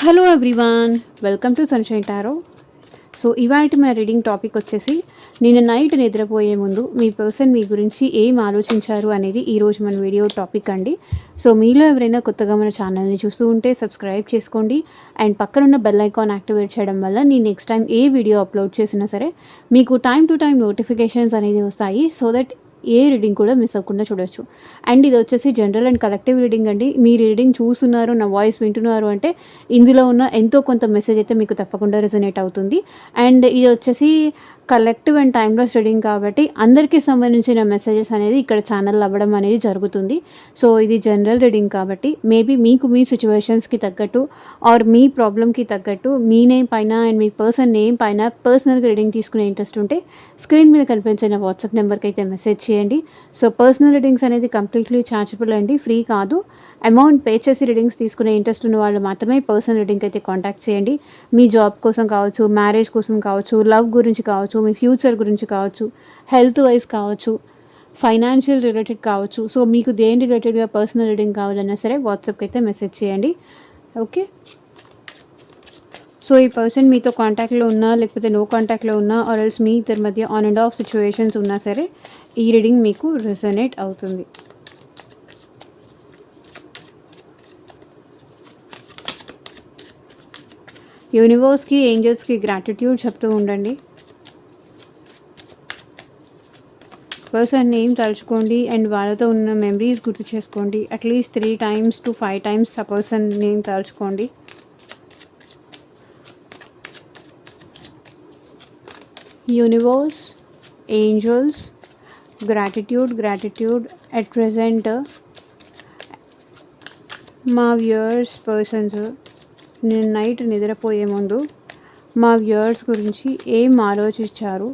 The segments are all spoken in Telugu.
Hello everyone, welcome to sunshine tarot. So ఇవాళ మన రీడింగ్ టాపిక్ వచ్చేసి నిన్న నైట్ నిద్రపోయే ముందు మీ పర్సన్ మీ గురించి ఏం ఆలోచించారు అనేది ఈరోజు మన వీడియో టాపిక్ అండి. సో మీలో ఎవరైనా కొత్తగా మన ఛానల్ని చూస్తూ ఉంటే సబ్స్క్రైబ్ చేసుకోండి అండ్ పక్కనున్న బెల్ ఐకాన్ యాక్టివేట్ చేయడం వల్ల నేను నెక్స్ట్ టైం ఏ వీడియో అప్లోడ్ చేసినా సరే మీకు టైం టు టైం నోటిఫికేషన్స్ అనేది వస్తాయి. సో దట్ ఏ రీడింగ్ కూడా మిస్ అవ్వకుండా చూడొచ్చు. అండ్ ఇది వచ్చేసి జనరల్ అండ్ కలెక్టివ్ రీడింగ్ అండి. మీ రీడింగ్ చూస్తున్నారు, నా వాయిస్ వింటున్నారు అంటే ఇందులో ఉన్న ఎంతో కొంత మెసేజ్ అయితే మీకు తప్పకుండా రెజొనేట్ అవుతుంది. అండ్ ఇది వచ్చేసి కలెక్టివ్ అండ్ టైమ్లెస్ రీడింగ్ కాబట్టి అందరికీ సంబంధించిన మెసేజెస్ అనేది ఇక్కడ ఛానల్ అవ్వడం అనేది జరుగుతుంది. సో ఇది జనరల్ రీడింగ్ కాబట్టి మేబీ మీకు మీ సిచ్యువేషన్స్కి తగ్గట్టు ఆర్ మీ ప్రాబ్లమ్కి తగ్గట్టు మీ నేమ్ పైన అండ్ మీ పర్సన్ నేమ్ పైన పర్సనల్గా రీడింగ్ తీసుకునే ఇంట్రెస్ట్ ఉంటే స్క్రీన్ మీద కనిపించిన వాట్సాప్ నెంబర్కి అయితే మెసేజ్ చేయండి. సో పర్సనల్ రీడింగ్స్ అనేది కంప్లీట్లీ ఛార్జబుల్ అండి, ఫ్రీ కాదు. అమౌంట్ పే చేసి రీడింగ్స్ తీసుకునే ఇంట్రెస్ట్ ఉన్న వాళ్ళు మాత్రమే పర్సనల్ రీడింగ్ అయితే కాంటాక్ట్ చేయండి. మీ జాబ్ కోసం కావచ్చు, మ్యారేజ్ కోసం కావచ్చు, లవ్ గురించి కావచ్చు, మీ ఫ్యూచర్ గురించి కావచ్చు, హెల్త్ వైజ్ కావచ్చు, ఫైనాన్షియల్ రిలేటెడ్ కావచ్చు. సో మీకు దేని రిలేటెడ్గా పర్సనల్ రీడింగ్ కావాలన్నా సరే వాట్సాప్కి అయితే మెసేజ్ చేయండి. ఓకే. సో ఈ పర్సన్ మీతో కాంటాక్ట్లో ఉన్నా లేకపోతే నో కాంటాక్ట్లో ఉన్నా ఆర్ ఎల్స్ మీ ఇద్దరి మధ్య ఆన్ అండ్ ఆఫ్ సిచ్యువేషన్స్ ఉన్నా సరే ఈ రీడింగ్ మీకు రెసొనేట్ అవుతుంది. యూనివర్స్కి, ఏంజల్స్కి గ్రాటిట్యూడ్ చెప్తూ ఉండండి. పర్సన్ నేమ్ తలుచుకోండి అండ్ వాళ్ళతో ఉన్న మెమరీస్ గుర్తు చేసుకోండి. అట్లీస్ట్ 3 times to 5 times ఆ పర్సన్ నేమ్ తలుచుకోండి. Universe, angels, gratitude at present మా వ్యూయర్స్ పర్సన్స్ నేను నైట్ నిద్రపోయే ముందు మా వ్యూయర్స్ గురించి ఏం ఆలోచించారు,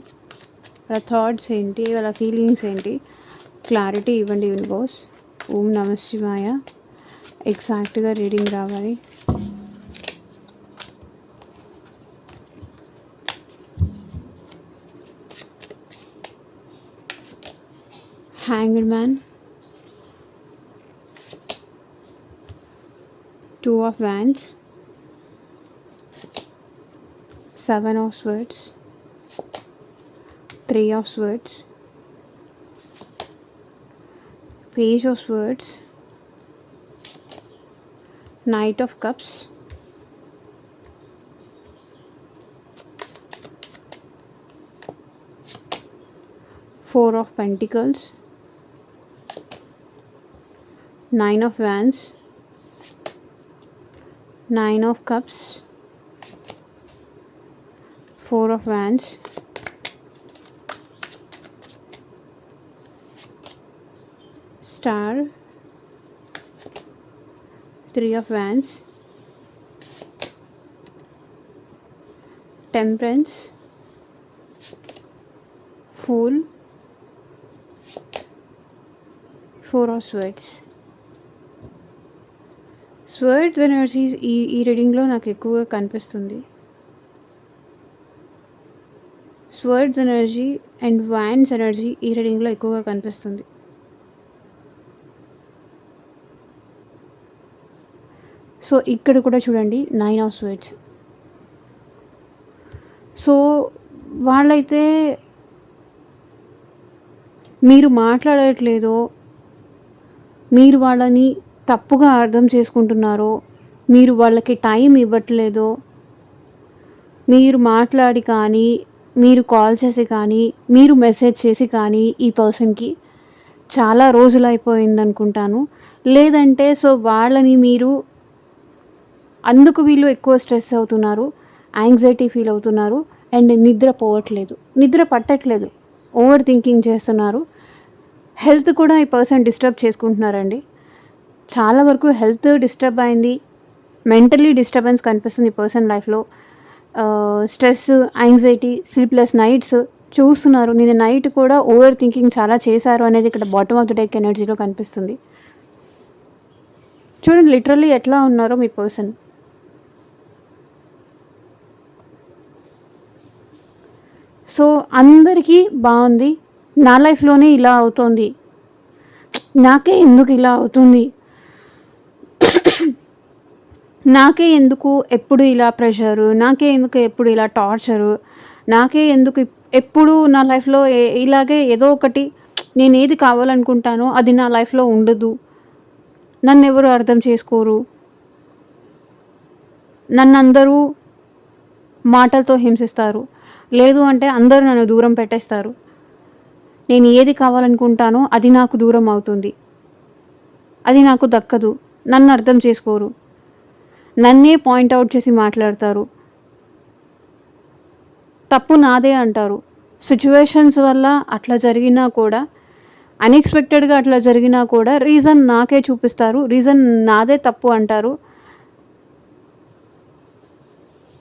వాళ్ళ థాట్స్ ఏంటి, వాళ్ళ ఫీలింగ్స్ ఏంటి, క్లారిటీ ఇవ్వండి యూనివర్స్. ఓం నమః శివాయ. ఎగ్జాక్ట్గా రీడింగ్ రావాలి. Hanged man, 2 of Wands, 7 of Swords, 3 of Swords, Page of Swords, Knight of Cups, Four of Pentacles, 9 of Wands, 9 of Cups, 4 of Wands, Star, 3 of Wands, Temperance, Fool, 4 of Swords. Swords energies ఈ రీడింగ్లో నాకు ఎక్కువగా కనిపిస్తుంది. Swords energy and wands energy ఈ రీడింగ్లో ఎక్కువగా కనిపిస్తుంది. సో ఇక్కడ కూడా చూడండి, 9 of Swords. సో వాళ్ళైతే మీరు మాట్లాడట్లేదో, మీరు వాళ్ళని తప్పుగా అర్థం చేసుకుంటున్నారో, మీరు వాళ్ళకి టైం ఇవ్వట్లేదో, మీరు మాట్లాడి కానీ, మీరు కాల్ చేసి కానీ, మీరు మెసేజ్ చేసి కానీ ఈ పర్సన్కి చాలా రోజులు అయిపోయింది అనుకుంటాను. లేదంటే సో వాళ్ళని మీరు అందుకు వీళ్ళు ఎక్కువ స్ట్రెస్ అవుతున్నారు, యాంగ్జైటీ ఫీల్ అవుతున్నారు అండ్ నిద్ర పట్టట్లేదు, ఓవర్ థింకింగ్ చేస్తున్నారు. హెల్త్ కూడా ఈ పర్సన్ డిస్టర్బ్ చేసుకుంటున్నారండి. చాలా వరకు హెల్త్ డిస్టర్బ్ అయింది, మెంటలీ డిస్టర్బెన్స్ కనిపిస్తుంది ఈ పర్సన్ లైఫ్లో. స్ట్రెస్, యాంగ్జైటీ, స్లీప్లెస్ నైట్స్ చూస్తున్నారు. నేను నైట్ కూడా ఓవర్ థింకింగ్ చాలా చేశారు అనేది ఇక్కడ బాటమ్ ఆఫ్ ద డెక్ ఎనర్జీలో కనిపిస్తుంది. చూడండి లిటరల్లీ ఎట్లా ఉన్నారో మీ పర్సన్. సో అందరికీ బాగుంది, నా లైఫ్లోనే ఇలా అవుతుంది, నాకే ఎందుకు ఇలా అవుతుంది, నాకే ఎందుకు ఎప్పుడు ఇలా ప్రెషరు, నాకే ఎందుకు ఎప్పుడు ఇలా టార్చరు, నాకే ఎందుకు ఎప్పుడు నా లైఫ్‌లో ఇలాగే ఏదో ఒకటి నేనేది కావాలనుకుంటానో అది నా లైఫ్‌లో ఉండదు. నన్నెవరు అర్థం చేసుకోరు. నన్నందరూ మాటలతో హింసిస్తారు. లేదు అంటే అందరూ నన్ను దూరం పెట్టేస్తారు. నేను ఏది కావాలనుకుంటానో అది నాకు దూరం అవుతుంది. అది నాకు దక్కదు. నన్ను అర్థం చేసుకోరు. నన్నే పాయింట్ ఔట్ చేసి మాట్లాడతారు. తప్పు నాదే అంటారు. సిట్యుయేషన్స్ వల్ల అట్లా జరిగినా కూడా, అన్‌ఎక్స్‌పెక్టెడ్‌గా అట్లా జరిగినా కూడా రీజన్ నాకే చూపిస్తారు. రీజన్ నాదే తప్పు అంటారు.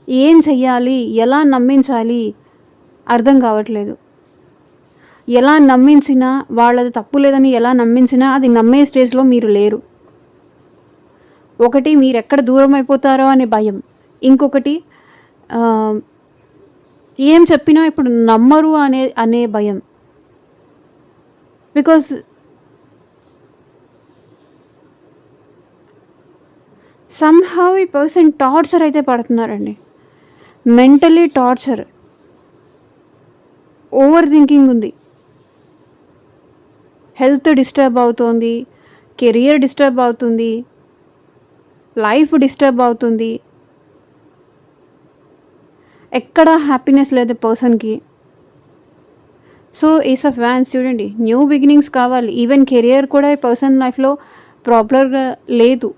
ఏం చెయ్యాలి? ఎలా నమ్మించాలి? అర్థం కావట్లేదు. ఎలా నమ్మించినా వాళ్ళది తప్పు లేదని ఎలా నమ్మించినా అది నమ్మే స్టేజ్‌లో మీరు లేరు. ఒకటి మీరెక్కడ దూరం అయిపోతారో అనే భయం. ఇంకొకటి ఏం చెప్పినా ఇప్పుడు నమ్మరు అనే అనే భయం. బికాజ్ సమ్‌హౌ ఈ పర్సన్ టార్చర్ అయితే పడుతున్నారండి. Mentally torture. ఓవర్ థింకింగ్ ఉంది. హెల్త్ డిస్టర్బ్ అవుతోంది. కెరియర్ డిస్టర్బ్ అవుతుంది. లైఫ్ డిస్టర్బ్ అవుతుంది. ఎక్కడ హ్యాపీనెస్ లేదు పర్సన్‌కి. సో ఏస్ ఆఫ్ వాండ్స్ చూడండి, న్యూ బిగినింగ్స్ కావాలి. ఈవెన్ కెరియర్ కూడా ఈ పర్సన్ లైఫ్‌లో ప్రాపర్‌గా లేదు.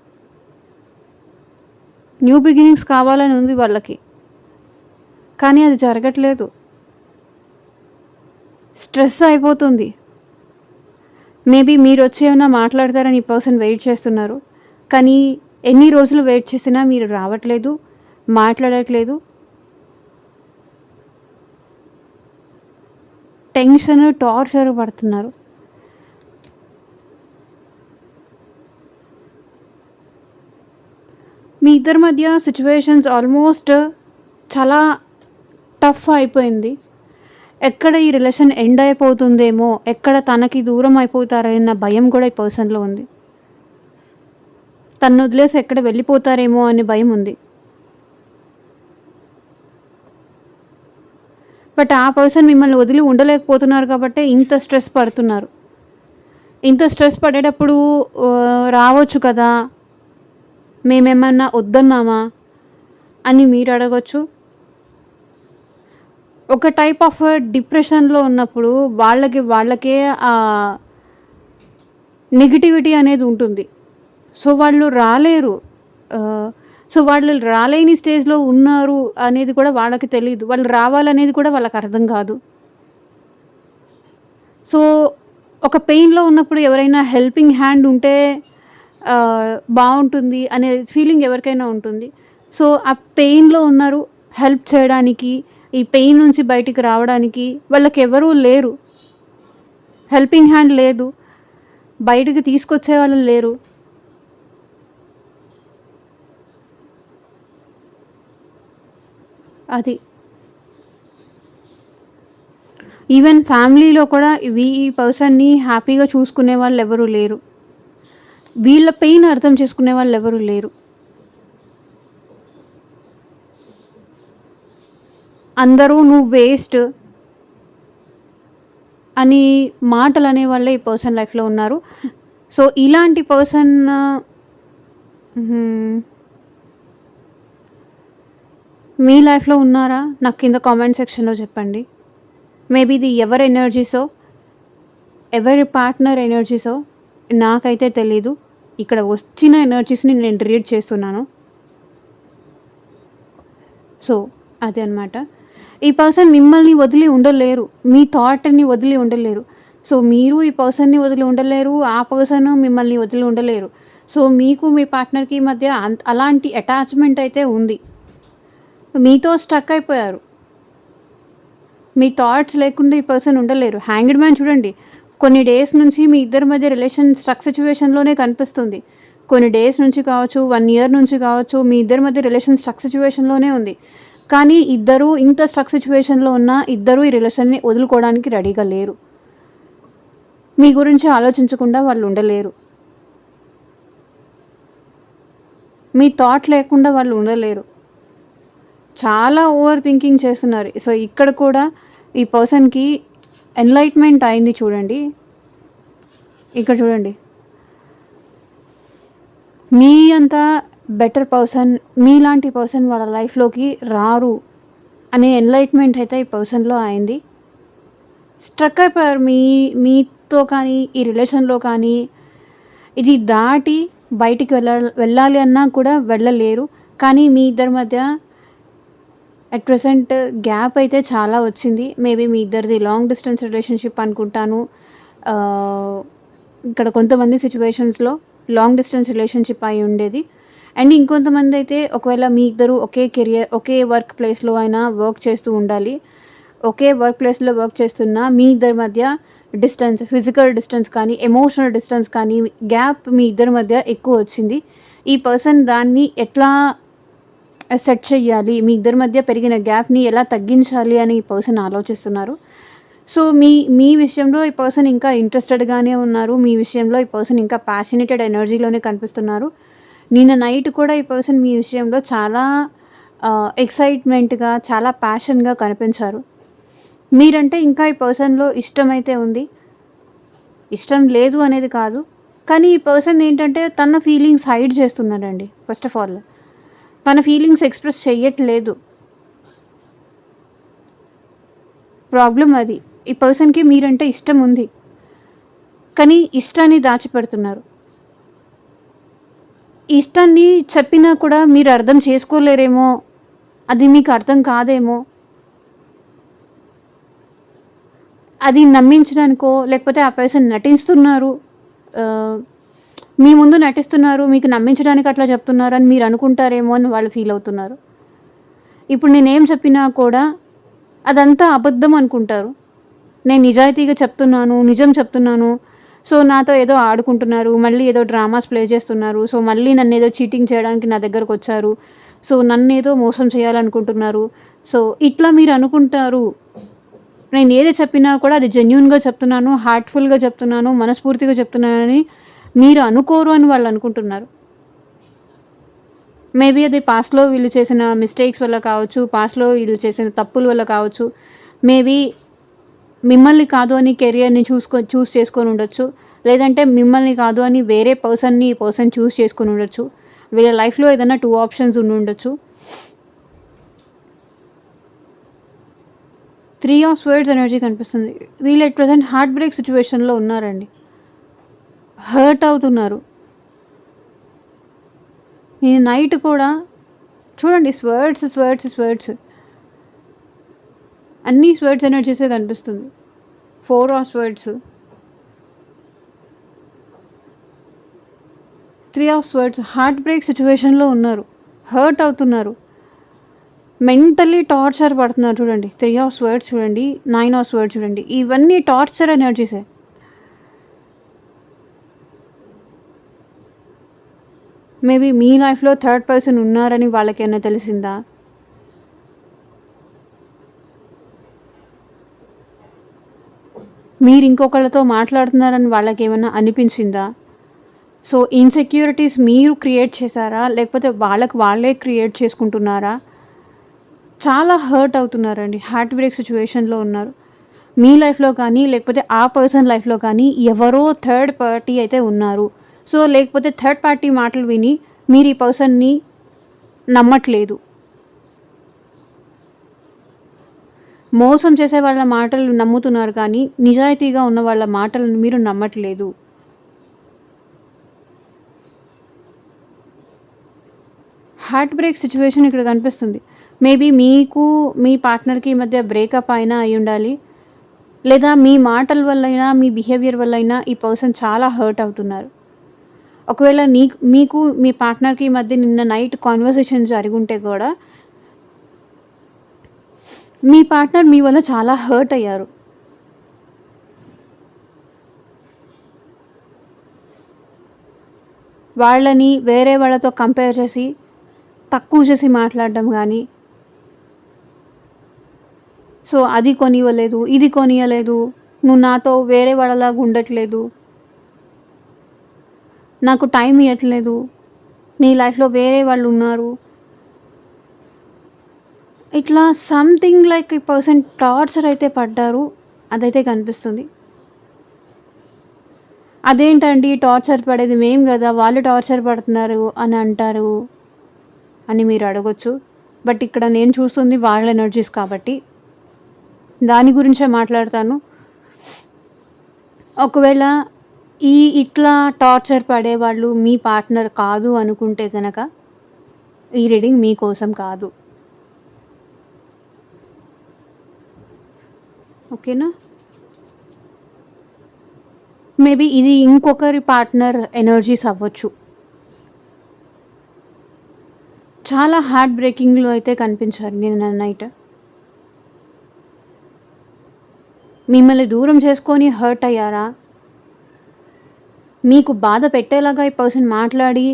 న్యూ బిగినింగ్స్ కావాలని ఉంది వాళ్ళకి. కానీ అది జరగట్లేదు. స్ట్రెస్ అయిపోతుంది. మేబీ మీరొచ్చి ఏమైనా మాట్లాడతారని ఈ పర్సన్ వెయిట్ చేస్తున్నారు. కానీ ఎన్ని రోజులు వెయిట్ చేసినా మీరు రావట్లేదు, మాట్లాడట్లేదు. టెన్షన్, టార్చర్ పడుతున్నారు. మీ ఇద్దరి మధ్య సిట్యుయేషన్స్ ఆల్మోస్ట్ చాలా టఫ్ అయిపోయింది. ఎక్కడ ఈ రిలేషన్ ఎండ్ అయిపోతుందేమో, ఎక్కడ తనకి దూరం అయిపోతారన్న భయం కూడా ఈ పర్సన్‌లో ఉంది. తనను వదిలేసి ఎక్కడ వెళ్ళిపోతారేమో అనే భయం ఉంది. బట్ ఆ పర్సన్ మిమ్మల్ని వదిలి ఉండలేకపోతున్నారు కాబట్టే ఇంత స్ట్రెస్ పడుతున్నారు. ఇంత స్ట్రెస్ పడేటప్పుడు రావచ్చు కదా, మేమేమన్నా వద్దన్నామా అని మీరు అడగొచ్చు. ఒక టైప్ ఆఫ్ డిప్రెషన్‌లో ఉన్నప్పుడు వాళ్ళకే నెగటివిటీ అనేది ఉంటుంది. సో వాళ్ళు రాలేరు. వాళ్ళు రాలేని స్టేజ్‌లో ఉన్నారు అనేది కూడా వాళ్ళకి తెలీదు. వాళ్ళు రావాలనేది కూడా వాళ్ళకి అర్థం కాదు. సో ఒక పెయిన్‌లో ఉన్నప్పుడు ఎవరైనా హెల్పింగ్ హ్యాండ్ ఉంటే బావుంటుంది అనే ఫీలింగ్ ఎవరికైనా ఉంటుంది. సో ఆ పెయిన్‌లో ఉన్నారు, హెల్ప్ చేయడానికి, ఈ పెయిన్ నుంచి బయటికి రావడానికి వాళ్ళకెవరూ లేరు. హెల్పింగ్ హ్యాండ్ లేదు. బయటికి తీసుకొచ్చేవాళ్ళు లేరు. అది. ఈవెన్ ఫ్యామిలీలో కూడా ఈ పర్సన్‌ని హ్యాపీగా చూసుకునే వాళ్ళెవరూ లేరు. వీళ్ళ పెయిన్ అర్థం చేసుకునే వాళ్ళెవరూ లేరు. అందరూ నువ్వు వేస్ట్ అని మాటలనే వాళ్ళే ఈ పర్సన్ లైఫ్‌లో ఉన్నారు. సో ఇలాంటి పర్సన్ మీ లైఫ్‌లో ఉన్నారా? నాకు కింద కామెంట్ సెక్షన్‌లో చెప్పండి. మేబీ ఇది ఎవరి ఎనర్జీసో, ఎవరి పార్ట్నర్ ఎనర్జీసో నాకైతే తెలీదు. ఇక్కడ వచ్చిన ఎనర్జీస్‌ని నేను రీడ్ చేస్తున్నాను. సో అదే అనమాట. ఈ పర్సన్ మిమ్మల్ని వదిలి ఉండలేరు. మీ థాట్‌ని వదిలి ఉండలేరు. సో మీరు ఈ పర్సన్‌ని వదిలి ఉండలేరు. ఆ పర్సన్ మిమ్మల్ని వదిలి ఉండలేరు. సో మీకు మీ పార్ట్నర్‌కి మధ్య అలాంటి అటాచ్‌మెంట్ అయితే ఉంది. మీతో స్టక్ అయిపోయారు. మీ థాట్స్ లేకుండా ఈ పర్సన్ ఉండలేరు. హ్యాంగ్డ్ మ్యాన్ చూడండి, కొన్ని డేస్ నుంచి మీ ఇద్దరి మధ్య రిలేషన్ స్ట్రక్ సిట్యుయేషన్‌లోనే కనిపిస్తుంది. కొన్ని డేస్ నుంచి కావచ్చు, 1 ఇయర్ నుంచి కావచ్చు, మీ ఇద్దరి మధ్య రిలేషన్ స్ట్రక్ సిట్యుయేషన్‌లోనే ఉంది. కానీ ఇద్దరూ ఇంత స్ట్రక్ సిట్యుయేషన్‌లో ఉన్నా ఇద్దరూ ఈ రిలేషన్‌ని వదులుకోవడానికి రెడీగా లేరు. మీ గురించి ఆలోచించకుండా వాళ్ళు ఉండలేరు. మీ థాట్ లేకుండా వాళ్ళు ఉండలేరు. చాలా ఓవర్ థింకింగ్ చేస్తున్నారు. సో ఇక్కడ కూడా ఈ పర్సన్‌కి ఎన్‌లైట్‌మెంట్ అయింది చూడండి. ఇక్కడ చూడండి. మీ అంత బెటర్ పర్సన్, మీలాంటి పర్సన్ వాళ్ళ లైఫ్‌లోకి రారు అనే ఎన్‌లైట్‌మెంట్ అయితే ఈ పర్సన్‌లో అయింది. స్ట్రక్ అయిపోయారు మీతో కానీ, ఈ రిలేషన్‌లో కానీ. ఇది దాటి బయటికి వెళ్ళాలి అన్నా కూడా వెళ్ళలేరు. కానీ మీ ఇద్దరి మధ్య అట్ ప్రెజెంట్ గ్యాప్ అయితే చాలా వచ్చింది. మేబీ మీ ఇద్దరిది లాంగ్ డిస్టెన్స్ రిలేషన్‌షిప్ అనుకుంటాను. ఇక్కడ కొంతమంది సిట్యుయేషన్స్‌లో లాంగ్ డిస్టెన్స్ రిలేషన్‌షిప్ అయి ఉండేది. అండ్ ఇంకొంతమంది అయితే ఒకవేళ మీ ఇద్దరు ఒకే వర్క్ ప్లేస్‌లో అయినా వర్క్ చేస్తూ ఉండాలి. ఒకే వర్క్ ప్లేస్‌లో వర్క్ చేస్తున్నా మీ ఇద్దరి మధ్య డిస్టెన్స్, ఫిజికల్ డిస్టెన్స్ కానీ, ఎమోషనల్ డిస్టెన్స్ కానీ, గ్యాప్ మీ ఇద్దరి మధ్య ఎక్కువ వచ్చింది. ఈ పర్సన్ దాన్ని ఎట్లా సెట్ చేయాలి, మీ ఇద్దరి మధ్య పెరిగిన గ్యాప్‌ని ఎలా తగ్గించాలి అని ఈ పర్సన్ ఆలోచిస్తున్నారు. సో మీ విషయంలో ఈ పర్సన్ ఇంకా ఇంట్రెస్టెడ్‌గానే ఉన్నారు. మీ విషయంలో ఈ పర్సన్ ఇంకా ప్యాషనేటెడ్ ఎనర్జీలోనే కనిపిస్తున్నారు. నిన్న నైట్ కూడా ఈ పర్సన్ మీ విషయంలో చాలా ఎక్సైట్‌మెంట్‌గా, చాలా ప్యాషన్‌గా కనిపించారు. మీరంటే ఇంకా ఈ పర్సన్‌లో ఇష్టమైతే ఉంది. ఇష్టం లేదు అనేది కాదు. కానీ ఈ పర్సన్ ఏంటంటే తన ఫీలింగ్స్ హైడ్ చేస్తున్నారండి. ఫస్ట్ ఆఫ్ ఆల్ తన ఫీలింగ్స్ ఎక్స్‌ప్రెస్ చెయ్యట్లేదు. ప్రాబ్లమ్ అది. ఈ పర్సన్‌కి మీరంటే ఇష్టం ఉంది. కానీ ఇష్టాన్ని దాచిపెడుతున్నారు. ఈ ఇష్టాన్ని చెప్పినా కూడా మీరు అర్థం చేసుకోలేరేమో, అది మీకు అర్థం కాదేమో, అది నమ్మించడానికో లేకపోతే ఆ పర్సన్ నటిస్తున్నారు, మీ ముందు నటిస్తున్నారు, మీకు నమ్మించడానికి అట్లా చెప్తున్నారు అని మీరు అనుకుంటారేమో అని వాళ్ళు ఫీల్ అవుతున్నారు. ఇప్పుడు నేనేం చెప్పినా కూడా అదంతా అబద్ధం అనుకుంటారు. నేను నిజాయితీగా చెప్తున్నాను, నిజం చెప్తున్నాను. సో నాతో ఏదో ఆడుకుంటున్నారు, మళ్ళీ ఏదో డ్రామాస్ ప్లే చేస్తున్నారు. సో మళ్ళీ నన్ను ఏదో చీటింగ్ చేయడానికి నా దగ్గరకు వచ్చారు. సో నన్నేదో మోసం చేయాలనుకుంటున్నారు. సో ఇట్లా మీరు అనుకుంటారు. నేను ఏది చెప్పినా కూడా అది జెన్యూన్‌గా చెప్తున్నాను, హార్ట్‌ఫుల్‌గా చెప్తున్నాను, మనస్ఫూర్తిగా చెప్తున్నానని మీరు అనుకోరు అని వాళ్ళు అనుకుంటున్నారు. మేబీ అది పాస్ట్‌లో వీళ్ళు చేసిన మిస్టేక్స్ వల్ల కావచ్చు, పాస్ట్‌లో వీళ్ళు చేసిన తప్పుల వల్ల కావచ్చు. మేబీ మిమ్మల్ని కాదు అని కెరియర్‌ని చూస్ చేసుకొని ఉండొచ్చు. లేదంటే మిమ్మల్ని కాదు అని వేరే పర్సన్‌ని ఈ పర్సన్ చూస్ చేసుకొని ఉండొచ్చు. వీళ్ళ లైఫ్‌లో ఏదైనా 2 ఆప్షన్స్ ఉండుండొచ్చు. 3 ఆఫ్ స్వర్డ్స్ ఎనర్జీ కనిపిస్తుంది. వీళ్ళు ఎట్ ప్రెజెంట్ హార్ట్ బ్రేక్ సిట్యుయేషన్‌లో ఉన్నారండి. హర్ట్ అవుతున్నారు. ఈ నైట్ కూడా చూడండి స్వర్డ్స్ అన్నీ స్వర్డ్స్ ఎనర్జీసే కనిపిస్తుంది. 4 of swords, 3 of swords. Heart break సిట్యుయేషన్‌లో ఉన్నారు. హర్ట్ అవుతున్నారు. మెంటల్లీ టార్చర్ పడుతున్నారు చూడండి. 3 ఆఫ్ స్వర్డ్స్ చూడండి, 9 ఆఫ్ స్వర్డ్స్ చూడండి. ఇవన్నీ టార్చర్ ఎనర్జీసే. మేబీ మీ లైఫ్‌లో థర్డ్ పర్సన్ ఉన్నారని వాళ్ళకేమైనా తెలిసిందా? మీరు ఇంకొకళ్ళతో మాట్లాడుతున్నారని వాళ్ళకేమన్నా అనిపించిందా? సో ఇన్‌సెక్యూరిటీస్ మీరు క్రియేట్ చేశారా? లేకపోతే వాళ్ళే క్రియేట్ చేసుకుంటున్నారా? చాలా హర్ట్ అవుతున్నారండి. హార్ట్ బ్రేక్ సిట్యుయేషన్‌లో ఉన్నారు. మీ లైఫ్‌లో కానీ, లేకపోతే ఆ పర్సన్ లైఫ్‌లో కానీ ఎవరో థర్డ్ పార్టీ అయితే ఉన్నారు. సో లేకపోతే థర్డ్ పార్టీ మాటలు విని మీరు ఈ పర్సన్‌ని నమ్మట్లేదు. మోసం చేసే వాళ్ళ మాటలు నమ్ముతున్నారు కానీ, నిజాయితీగా ఉన్న వాళ్ళ మాటలను మీరు నమ్మట్లేదు. హార్ట్ బ్రేక్ సిట్యుయేషన్ ఇక్కడ కనిపిస్తుంది. మేబీ మీకు మీ పార్ట్నర్‌కి మధ్య బ్రేకప్ అయినా అయ్యుండాలి. లేదా మీ మాటల వల్లైనా, మీ బిహేవియర్ వల్లైనా ఈ పర్సన్ చాలా హర్ట్ అవుతున్నారు. ఒకవేళ మీకు మీ పార్ట్నర్‌కి మధ్య నిన్న నైట్ కాన్వర్సేషన్ జరిగుంటే కూడా మీ పార్ట్నర్ మీ వల్ల చాలా హర్ట్ అయ్యారు. వాళ్ళని వేరే వాళ్ళతో కంపేర్ చేసి, తక్కువ చేసి మాట్లాడడం కానీ, సో అది కొనివ్వలేదు, ఇది కొనియలేదు, నువ్వు నాతో వేరే వాళ్ళలాగా ఉండట్లేదు, నాకు టైం ఇవ్వట్లేదు, నీ లైఫ్లో వేరే వాళ్ళు ఉన్నారు, ఇట్లా సంథింగ్ లైక్ ఈ పర్సన్ టార్చర్ అయితే పడ్డారు, అదైతే కనిపిస్తుంది. అదేంటండి టార్చర్ పడేది మేము కదా, వాళ్ళు టార్చర్ పడుతున్నారు అని అంటారు అని మీరు అడగొచ్చు. బట్ ఇక్కడ నేను చూస్తుంది వాళ్ళ ఎనర్జీస్ కాబట్టి దాని గురించే మాట్లాడతాను. ఒకవేళ ఇట్లా టార్చర్ పడేవాళ్ళు మీ పార్ట్నర్ కాదు అనుకుంటే కనుక ఈ రీడింగ్ మీకోసం కాదు. ఓకేనా? మేబీ ఇది ఇంకొకరి పార్ట్నర్ ఎనర్జీస్ అవ్వచ్చు. చాలా హార్ట్ బ్రేకింగ్లో అయితే కనిపించారు నిన్న నైట్. మిమ్మల్ని దూరం చేసుకొని హర్ట్ అయ్యారా? మీకు బాధ పెట్టేలాగా ఈ పర్సన్ మాట్లాడి,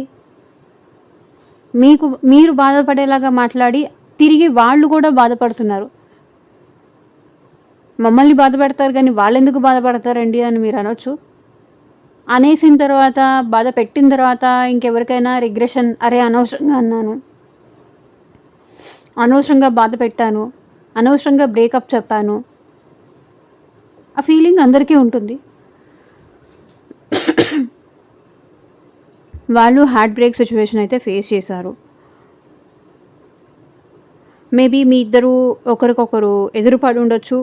మీరు బాధపడేలాగా మాట్లాడి తిరిగి వాళ్ళు కూడా బాధపడుతున్నారు. మమ్మల్ని బాధ పెడతారు కానీ వాళ్ళు ఎందుకు బాధపడతారండి అని మీరు అనొచ్చు. అనేసిన తర్వాత, బాధ పెట్టిన తర్వాత ఇంకెవరికైనా రిగ్రెషన్, అరే అనవసరంగా అన్నాను, అనవసరంగా బాధ పెట్టాను, అనవసరంగా బ్రేకప్ చెప్పాను, ఆ ఫీలింగ్ అందరికీ ఉంటుంది. వాళ్ళు హార్ట్ బ్రేక్ సిచ్యువేషన్ అయితే ఫేస్ చేశారు. మేబీ మీ ఇద్దరు ఒకరికొకరు ఎదురుపడి ఉండొచ్చు,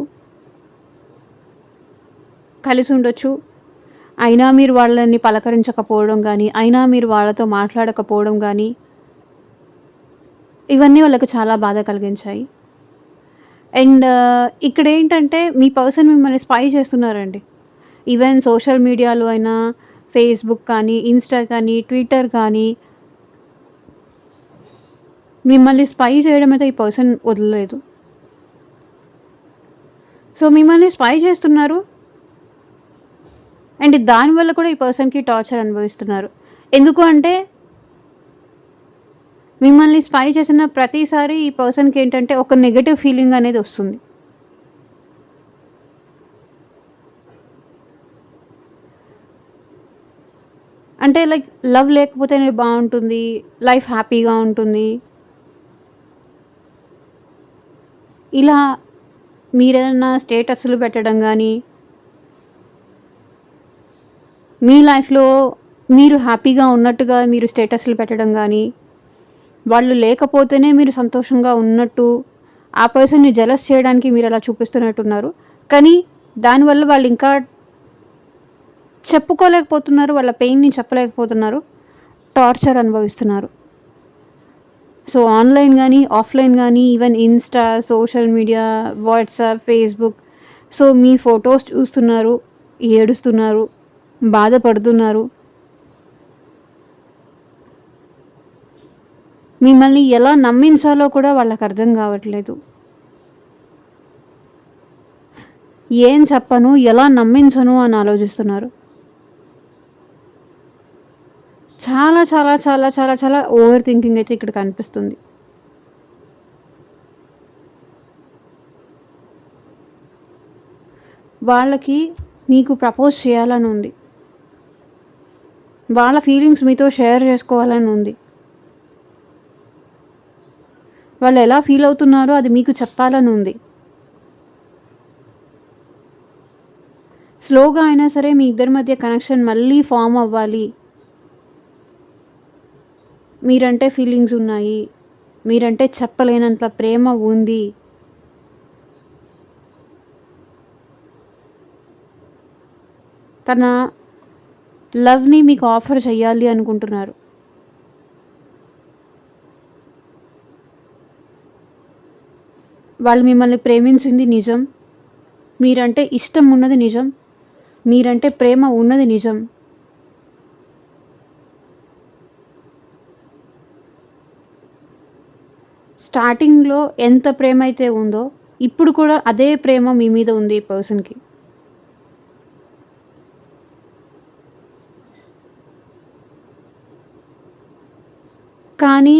కలిసి ఉండొచ్చు, అయినా మీరు వాళ్ళని పలకరించకపోవడం కానీ, అయినా మీరు వాళ్ళతో మాట్లాడకపోవడం కానీ, ఇవన్నీ వాళ్ళకి చాలా బాధ కలిగించాయి. అండ్ ఇక్కడ ఏంటంటే మీ పర్సన్ మిమ్మల్ని స్పై చేస్తున్నారండి. ఈవెన్ సోషల్ మీడియాలో అయినా, ఫేస్బుక్ కానీ, ఇన్స్టా కానీ, ట్విట్టర్ కానీ, మిమ్మల్ని స్పై చేయడం అయితే ఈ పర్సన్ వదలలేదు. సో మిమ్మల్ని స్పై చేస్తున్నారు అండ్ దానివల్ల కూడా ఈ పర్సన్కి టార్చర్ అనుభవిస్తున్నారు. ఎందుకు అంటే మిమ్మల్ని స్పై చేసిన ప్రతిసారి ఈ పర్సన్కి ఏంటంటే ఒక నెగటివ్ ఫీలింగ్ అనేది వస్తుంది. అంటే లైక్ లవ్ లేకపోతేనే బాగుంటుంది, లైఫ్ హ్యాపీగా ఉంటుంది, ఇలా మీరేదన్నా స్టేటస్లు పెట్టడం కానీ, మీ లైఫ్లో మీరు హ్యాపీగా ఉన్నట్టుగా మీరు స్టేటస్లు పెట్టడం కానీ, వాళ్ళు లేకపోతేనే మీరు సంతోషంగా ఉన్నట్టు ఆ పర్సన్ని జెలస్ చేయడానికి మీరు అలా చూపిస్తున్నట్టున్నారు. కానీ దానివల్ల వాళ్ళు ఇంకా చెప్పుకోలేకపోతున్నారు, వాళ్ళ పెయిన్ని చెప్పలేకపోతున్నారు, టార్చర్ అనుభవిస్తున్నారు. సో ఆన్లైన్ కానీ, ఆఫ్లైన్ కానీ, even Insta, social media, WhatsApp, Facebook, so మీ ఫొటోస్ చూస్తున్నారు, ఏడుస్తున్నారు, బాధపడుతున్నారు. మిమ్మల్ని ఎలా నమ్మించాలో కూడా వాళ్ళకి అర్థం కావట్లేదు. ఏం చెప్పను, ఎలా నమ్మించను అని ఆలోచిస్తున్నారు. చాలా చాలా చాలా చాలా చాలా ఓవర్ థింకింగ్ అయితే ఇక్కడ కనిపిస్తుంది. వాళ్ళకి మీకు ప్రపోజ్ చేయాలని ఉంది, వాళ్ళ ఫీలింగ్స్ మీతో షేర్ చేసుకోవాలని ఉంది, వాళ్ళు ఎలా ఫీల్ అవుతున్నారో అది మీకు చెప్పాలని ఉంది. స్లోగా అయినా సరే మీ ఇద్దరి మధ్య కనెక్షన్ మళ్ళీ ఫామ్ అవ్వాలి. మీరంటే ఫీలింగ్స్ ఉన్నాయి, మీరంటే చెప్పలేనంత ప్రేమ ఉంది. తన లవ్ని మీకు ఆఫర్ చేయాలి అనుకుంటున్నారు. వాళ్ళు మిమ్మల్ని ప్రేమించింది నిజం, మీరంటే ఇష్టం ఉన్నది నిజం, మీరంటే ప్రేమ ఉన్నది నిజం. స్టార్టింగ్లో ఎంత ప్రేమ అయితే ఉందో ఇప్పుడు కూడా అదే ప్రేమ మీ మీద ఉంది ఈ పర్సన్కి. కానీ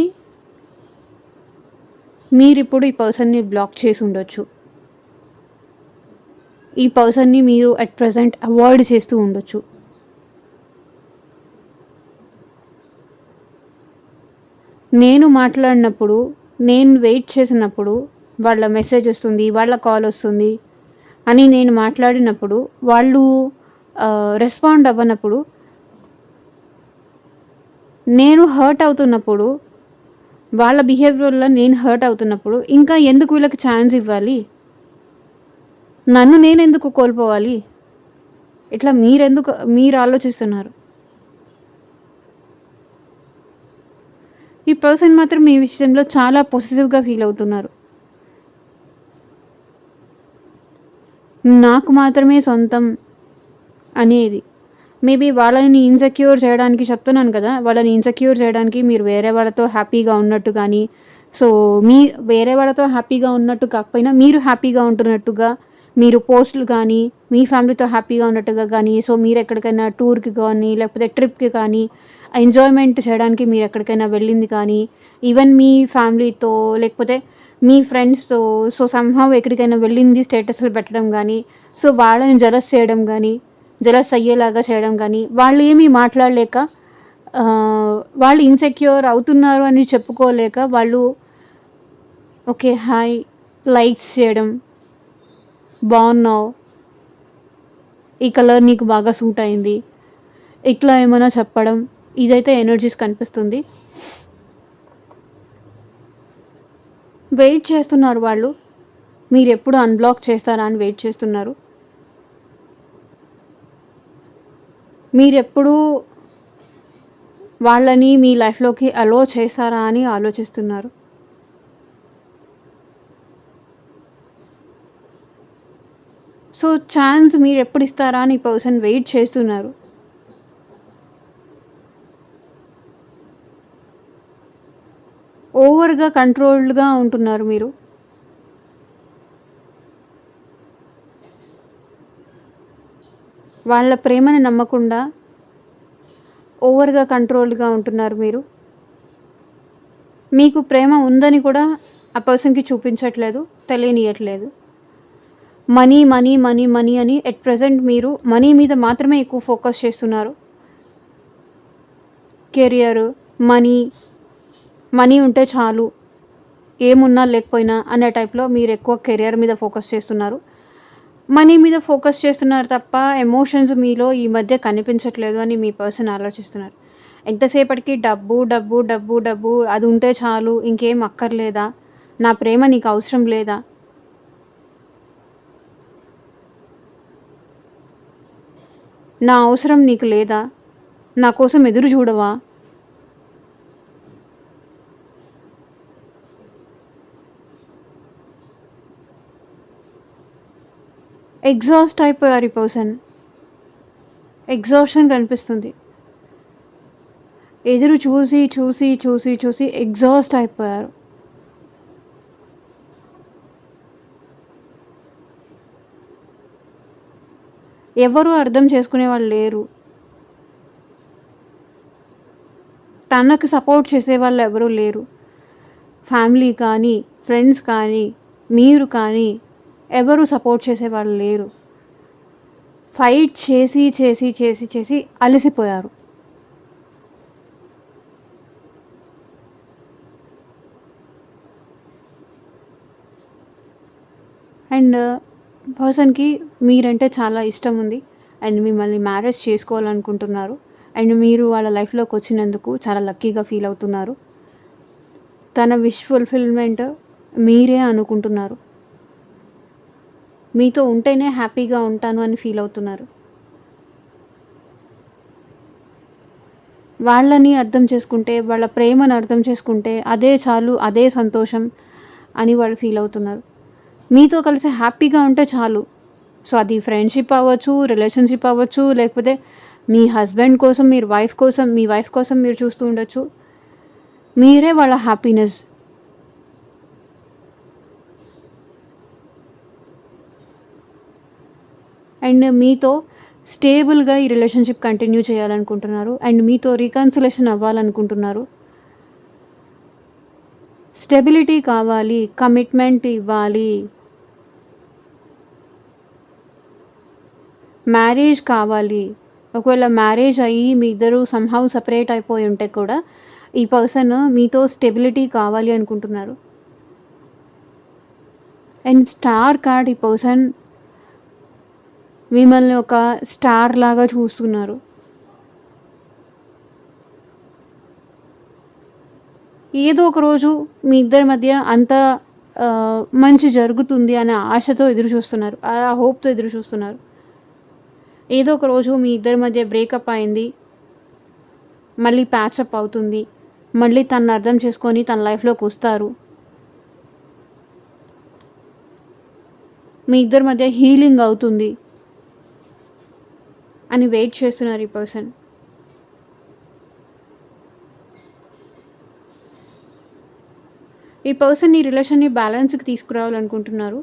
మీరిప్పుడు ఈ పర్సన్ని బ్లాక్ చేసి ఉండొచ్చు, ఈ పర్సన్ని మీరు అట్ ప్రెజెంట్ అవాయిడ్ చేస్తూ ఉండొచ్చు. నేను మాట్లాడినప్పుడు, నేను వెయిట్ చేసినప్పుడు వాళ్ళ మెసేజ్ వస్తుంది, వాళ్ళ కాల్ వస్తుంది అని నేను మాట్లాడినప్పుడు వాళ్ళు రెస్పాండ్ అవ్వనప్పుడు, నేను హర్ట్ అవుతున్నప్పుడు, వాళ్ళ బిహేవియర్ వల్ల నేను హర్ట్ అవుతున్నప్పుడు ఇంకా ఎందుకు వీళ్ళకి ఛాన్స్ ఇవ్వాలి? నన్ను నేనెందుకు కోల్పోవాలి? ఇట్లా మీరు ఆలోచిస్తున్నారు. ఈ పర్సన్ మాత్రం మీ విషయంలో చాలా పొసెసివ్‌గా ఫీల్ అవుతున్నారు. నాకు మాత్రమే సొంతం అనేది. మేబీ వాళ్ళని ఇన్‌సెక్యూర్ చేయడానికి చెప్తున్నాను కదా! వాళ్ళని ఇన్‌సెక్యూర్ చేయడానికి మీరు వేరే వాళ్ళతో హ్యాపీగా ఉన్నట్టు గానీ, సో, వేరే వాళ్ళతో హ్యాపీగా ఉన్నట్టు కాకపోయినా మీరు హ్యాపీగా ఉంటున్నట్టుగా మీరు పోస్టులు కానీ, మీ ఫ్యామిలీతో హ్యాపీగా ఉన్నట్టుగా కానీ, సో, మీరెక్కడికైనా టూర్‌కి కానీ, లేకపోతే ట్రిప్‌కి కానీ, ఎంజాయ్‌మెంట్ చేయడానికి మీరెక్కడికైనా వెళ్ళింది కానీ, ఈవెన్ మీ ఫ్యామిలీతో లేకపోతే మీ ఫ్రెండ్స్‌తో సో, సమ్‌హౌ ఎక్కడికైనా వెళ్ళింది స్టేటస్‌లు పెట్టడం గానీ, సో, వాళ్ళని జెలస్ అయ్యేలాగా చేయడం కానీ, వాళ్ళు ఏమీ మాట్లాడలేక వాళ్ళు ఇన్‌సెక్యూర్ అవుతున్నారు అని చెప్పుకోలేక వాళ్ళు ఓకే. హాయ్, లైక్స్ చేయడం, బావున్నావు, ఈ కలర్ నీకు బాగా సూట్ అయింది, ఇట్లా ఏమైనా చెప్పడం, ఇదైతే ఎనర్జీస్ కనిపిస్తుంది. వెయిట్ చేస్తున్నారు వాళ్ళు. మీరెప్పుడు అన్‌బ్లాక్ చేస్తారా అని వెయిట్ చేస్తున్నారు. మీరెప్పుడు వాళ్ళని మీ లైఫ్‌లోకి అలో చేస్తారా అని ఆలోచిస్తున్నారు. సో, ఛాన్స్ మీరెప్పుడు ఇస్తారా అని ఈ పర్సన్ వెయిట్ చేస్తున్నారు. ఓవర్‌గా కంట్రోల్డ్‌గా ఉంటున్నారు మీరు. వాళ్ళ ప్రేమని నమ్మకుండా ఓవర్‌గా కంట్రోల్డ్‌గా ఉంటున్నారు మీరు. మీకు ప్రేమ ఉందని కూడా ఆ పర్సన్‌కి చూపించట్లేదు, తెలియనీయట్లేదు. మనీ, మనీ, మనీ, మనీ అని ఎట్ ప్రెజెంట్ మీరు మనీ మీద మాత్రమే ఎక్కువ ఫోకస్ చేస్తున్నారు. కెరియర్, మనీ, మనీ ఉంటే చాలు, ఏమున్నా లేకపోయినా అనే టైప్‌లో మీరు ఎక్కువ కెరియర్ మీద ఫోకస్ చేస్తున్నారు. మనీ మీద ఫోకస్ చేస్తున్నారు తప్ప ఎమోషన్స్ మీలో ఈ మధ్య కనిపించట్లేదు అని మీ పర్సన్ ఆలోచిస్తున్నారు. ఎంతసేపటికి డబ్బు, డబ్బు, డబ్బు, డబ్బు అది ఉంటే చాలు, ఇంకేం అక్కర్లేదా? నా ప్రేమ నీకు అవసరం లేదా? నా అవసరం నీకు లేదా? నా కోసం ఎదురు చూడవా? ఎగ్జాస్ట్ అయిపోయారు ఈ పర్సన్. ఎగ్జాస్షన్ కనిపిస్తుంది. ఎదురు చూసి, చూసి, చూసి, చూసి ఎగ్జాస్ట్ అయిపోయారు. ఎవరు అర్థం చేసుకునేవాళ్ళు లేరు. తనకు సపోర్ట్ చేసేవాళ్ళు ఎవరూ లేరు. ఫ్యామిలీ కానీ, ఫ్రెండ్స్ కానీ, మీరు కానీ ఎవరు సపోర్ట్ చేసేవాళ్ళు లేరు. ఫైట్ చేసి, చేసి, చేసి, చేసి అలసిపోయారు. అండ్ పర్సన్‌కి మీరంటే చాలా ఇష్టం ఉంది. అండ్ మిమ్మల్ని మ్యారేజ్ చేసుకోవాలనుకుంటున్నారు. అండ్ మీరు వాళ్ళ లైఫ్‌లోకి వచ్చినందుకు చాలా లక్కీగా ఫీల్ అవుతున్నారు. తన విష్ ఫుల్‌ఫిల్‌మెంట్ మీరే అనుకుంటున్నారు. మీతో ఉంటేనే హ్యాపీగా ఉంటాను అని ఫీల్ అవుతున్నారు. వాళ్ళని అర్థం చేసుకుంటే, వాళ్ళ ప్రేమను అర్థం చేసుకుంటే అదే చాలు, అదే సంతోషం అని వాళ్ళు ఫీల్ అవుతున్నారు. మీతో కలిసి హ్యాపీగా ఉంటే చాలు. సో, అది ఫ్రెండ్‌షిప్ అవ్వచ్చు, రిలేషన్‌షిప్ అవ్వచ్చు, లేకపోతే మీ హస్బెండ్ కోసం, మీ వైఫ్ కోసం మీరు చూస్తూ ఉండొచ్చు. మీరే వాళ్ళ హ్యాపీనెస్. అండ్ మీతో స్టేబుల్‌గా ఈ రిలేషన్‌షిప్ కంటిన్యూ చేయాలనుకుంటున్నారు. అండ్ మీతో రీకన్సిలేషన్ అవ్వాలనుకుంటున్నారు. స్టెబిలిటీ కావాలి, కమిట్మెంట్ ఇవ్వాలి. మ్యారేజ్ కావాలి. ఒకవేళ మ్యారేజ్ అయ్యి మీ ఇద్దరు సమ్‌హౌ సెపరేట్ అయిపోయి ఉంటే కూడా ఈ పర్సన్ మీతో స్టెబిలిటీ కావాలి అనుకుంటున్నారు. అండ్ స్టార్ కార్డ్, ఈ పర్సన్ మిమ్మల్ని ఒక స్టార్ లాగా చూస్తున్నారు. ఏదో ఒక రోజు మీ ఇద్దరి మధ్య అంత మంచి జరుగుతుంది అనే ఆశతో ఎదురు చూస్తున్నారు, ఆ హోప్తో ఎదురు చూస్తున్నారు. ఏదో ఒక రోజు మీ ఇద్దరి మధ్య బ్రేకప్ అయింది, మళ్ళీ ప్యాచప్ అవుతుంది, మళ్ళీ తనను అర్థం చేసుకొని తన లైఫ్లోకి వస్తారు, మీ ఇద్దరి మధ్య హీలింగ్ అవుతుంది అని వెయిట్ చేస్తున్నారు ఈ పర్సన్. ఈ పర్సన్ ఈ రిలేషన్ని బ్యాలెన్స్కి తీసుకురావాలనుకుంటున్నారు.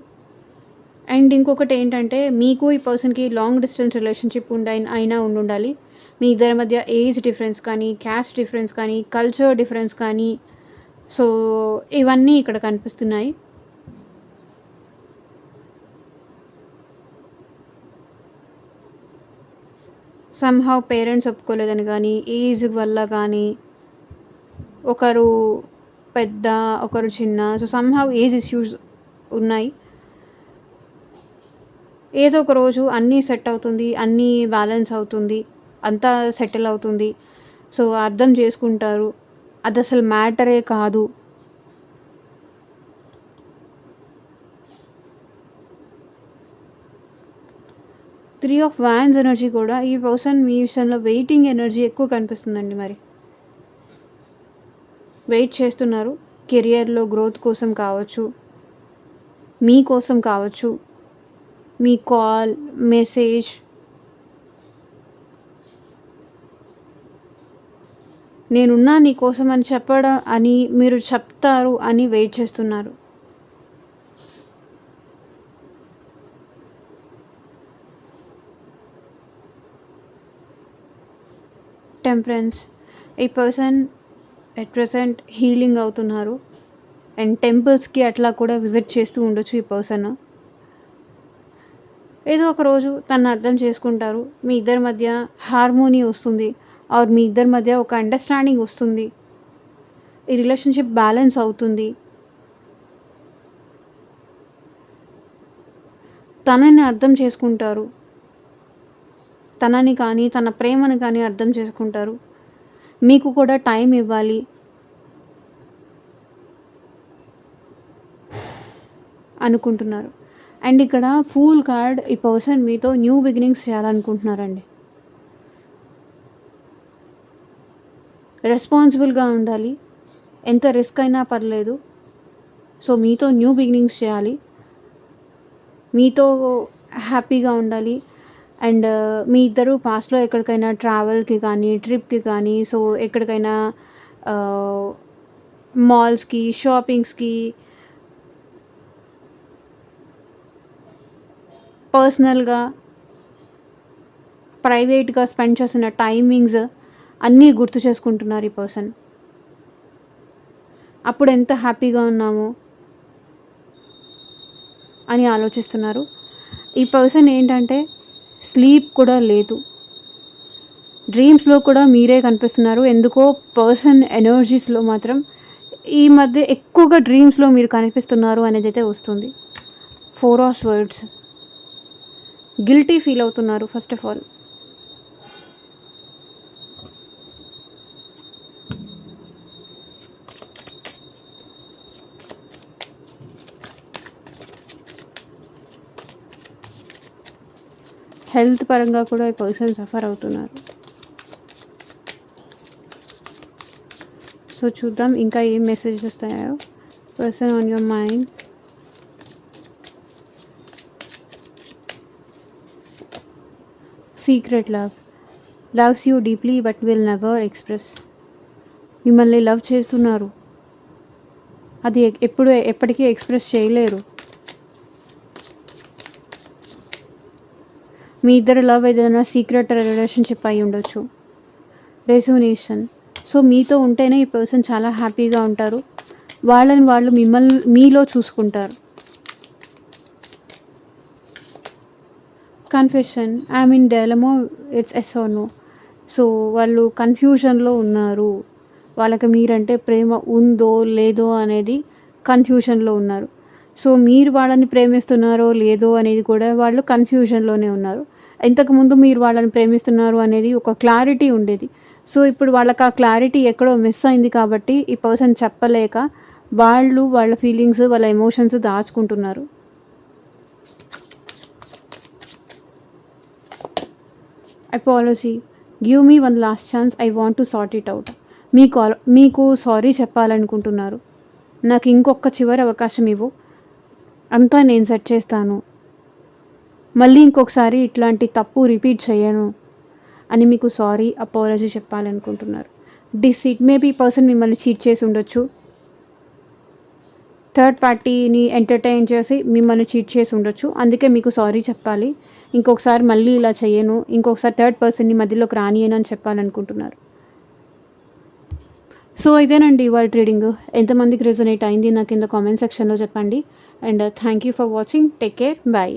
అండ్ ఇంకొకటి ఏంటంటే, మీకు ఈ పర్సన్కి లాంగ్ డిస్టెన్స్ రిలేషన్షిప్ అయినా ఉండాలి. మీ ఇద్దరి మధ్య ఏజ్ డిఫరెన్స్ కానీ, క్యాస్ట్ డిఫరెన్స్ కానీ, కల్చర్ డిఫరెన్స్ కానీ, సో ఇవన్నీ ఇక్కడ కనిపిస్తున్నాయి. సమ్హౌ పేరెంట్స్ ఒప్పుకోలేదని కానీ, ఏజ్ వల్ల కానీ, ఒకరు పెద్ద ఒకరు చిన్న, సో సమ్హౌ ఏజ్ ఇష్యూస్ ఉన్నాయి. ఏదో ఒక రోజు అన్నీ సెట్ అవుతుంది, అన్నీ బ్యాలెన్స్ అవుతుంది, అంతా సెటిల్ అవుతుంది. సో అర్థం చేసుకుంటారు, అది అసలు మ్యాటరే కాదు. త్రీ ఆఫ్ వ్యాన్స్ ఎనర్జీ కూడా ఈ పర్సన్ మీ విషయంలో వెయిటింగ్ ఎనర్జీ ఎక్కువ కనిపిస్తుందండి. మరి వెయిట్ చేస్తున్నారు, కెరియర్లో గ్రోత్ కోసం కావచ్చు, మీకోసం కావచ్చు, మీ కాల్ మెసేజ్, నేనున్నా నీకోసం అని చెప్పడం అని మీరు చెప్తారు అని వెయిట్ చేస్తున్నారు. టెంపరెన్స్, ఈ పర్సన్ ఎట్ ప్రెసెంట్ హీలింగ్ అవుతున్నారు అండ్ టెంపుల్స్కి అట్లా కూడా విజిట్ చేస్తూ ఉండొచ్చు ఈ పర్సన్. ఏదో ఒక రోజు తను అర్థం చేసుకుంటారు, మీ ఇద్దరి మధ్య హార్మోనీ వస్తుంది, ఆర్ మీ ఇద్దరి మధ్య ఒక అండర్స్టాండింగ్ వస్తుంది, ఈ రిలేషన్షిప్ బ్యాలెన్స్ అవుతుంది. తనని అర్థం చేసుకుంటారు, తనని కానీ తన ప్రేమను కానీ అర్థం చేసుకుంటారు, మీకు కూడా టైం ఇవ్వాలి అనుకుంటున్నారు. అండ్ ఇక్కడ ఫూల్ కార్డ్, ఈ పర్సన్ మీతో న్యూ బిగినింగ్స్ చేయాలనుకుంటున్నారండి. రెస్పాన్సిబుల్గా ఉండాలి, ఎంత రిస్క్ అయినా పర్లేదు. సో మీతో న్యూ బిగినింగ్స్ చేయాలి, మీతో హ్యాపీగా ఉండాలి. అండ్ మీ ఇద్దరు పాస్ట్లో ఎక్కడికైనా ట్రావెల్కి కానీ, ట్రిప్కి కానీ, సో ఎక్కడికైనా మాల్స్కి, షాపింగ్స్కి, పర్సనల్గా ప్రైవేట్గా స్పెండ్ చేసిన టైమింగ్స్ అన్నీ గుర్తు చేసుకుంటున్నారు ఈ పర్సన్. అప్పుడు ఎంత హ్యాపీగా ఉన్నామో అని ఆలోచిస్తున్నారు. ఈ పర్సన్ ఏంటంటే స్లీప్ కూడా లేదు, డ్రీమ్స్లో కూడా మీరే కనిపిస్తున్నారు. ఎందుకో పర్సన్ ఎనర్జీస్లో మాత్రం ఈ మధ్య ఎక్కువగా డ్రీమ్స్లో మీరు కనిపిస్తున్నారు అనేది అయితే వస్తుంది. 4 ఆఫ్ స్వర్డ్స్, గిల్టీ ఫీల్ అవుతున్నారు ఫస్ట్ ఆఫ్ ఆల్. హెల్త్ పరంగా కూడా ఈ పర్సన్ సఫర్ అవుతున్నారు. సో చూద్దాం ఇంకా ఏం మెసేజెస్ వస్తాయో. Person on your mind, secret love, loves you deeply but will never express. మిమ్మల్ని లవ్ చేస్తున్నారు, అది ఎప్పటికీ ఎక్స్ప్రెస్ చేయలేరు. మీ ఇద్దరు లవ్ ఏదైనా సీక్రెట్ రిలేషన్షిప్ అయి ఉండొచ్చు. రెసోనేషన్, సో మీతో ఉంటేనే ఈ పర్సన్ చాలా హ్యాపీగా ఉంటారు, వాళ్ళని వాళ్ళు మీలో చూసుకుంటారు. Confession, I mean dilemma, it's yes or no. So వాళ్ళు కన్ఫ్యూజన్లో ఉన్నారు, వాళ్ళకి మీరంటే ప్రేమ ఉందో లేదో అనేది కన్ఫ్యూషన్లో ఉన్నారు. సో మీరు వాళ్ళని ప్రేమిస్తున్నారో లేదో అనేది కూడా వాళ్ళు కన్ఫ్యూషన్లోనే ఉన్నారు. ఇంతకుముందు మీరు వాళ్ళని ప్రేమిస్తున్నారు అనేది ఒక క్లారిటీ ఉండేది. సో ఇప్పుడు వాళ్ళకి ఆ క్లారిటీ ఎక్కడో మిస్ అయింది కాబట్టి ఈ పర్సన్ చెప్పలేక వాళ్ళు వాళ్ళ ఫీలింగ్స్, వాళ్ళ ఎమోషన్స్ దాచుకుంటున్నారు. Apology, give me one last chance, I want to sort it out. మీకు సారీ చెప్పాలనుకుంటున్నారు. నాకు ఇంకొక చివరి అవకాశం ఇవ్వు, అంతా నేను సెట్ చేస్తాను, మళ్ళీ ఇంకొకసారి ఇట్లాంటి తప్పు రిపీట్ చేయను అని మీకు సారీ, అపాలజీ చెప్పాలనుకుంటున్నారు. డిసీట్, మేబీ పర్సన్ మిమ్మల్ని చీట్ చేసి ఉండొచ్చు. థర్డ్ పార్టీని ఎంటర్టైన్ చేసి మిమ్మల్ని చీట్ చేసి ఉండొచ్చు. అందుకే మీకు సారీ చెప్పాలి, ఇంకొకసారి మళ్ళీ ఇలా చేయను, ఇంకొకసారి థర్డ్ పర్సన్ని మధ్యలోకి రానియను అని చెప్పాలనుకుంటున్నారు. సో ఇదేనండి ఇవాళ ట్రీడింగ్. ఎంతమందికి రెజొనేట్ అయింది నాకు కింద కామెంట్ సెక్షన్లో చెప్పండి. And thank you for watching. Take care, bye.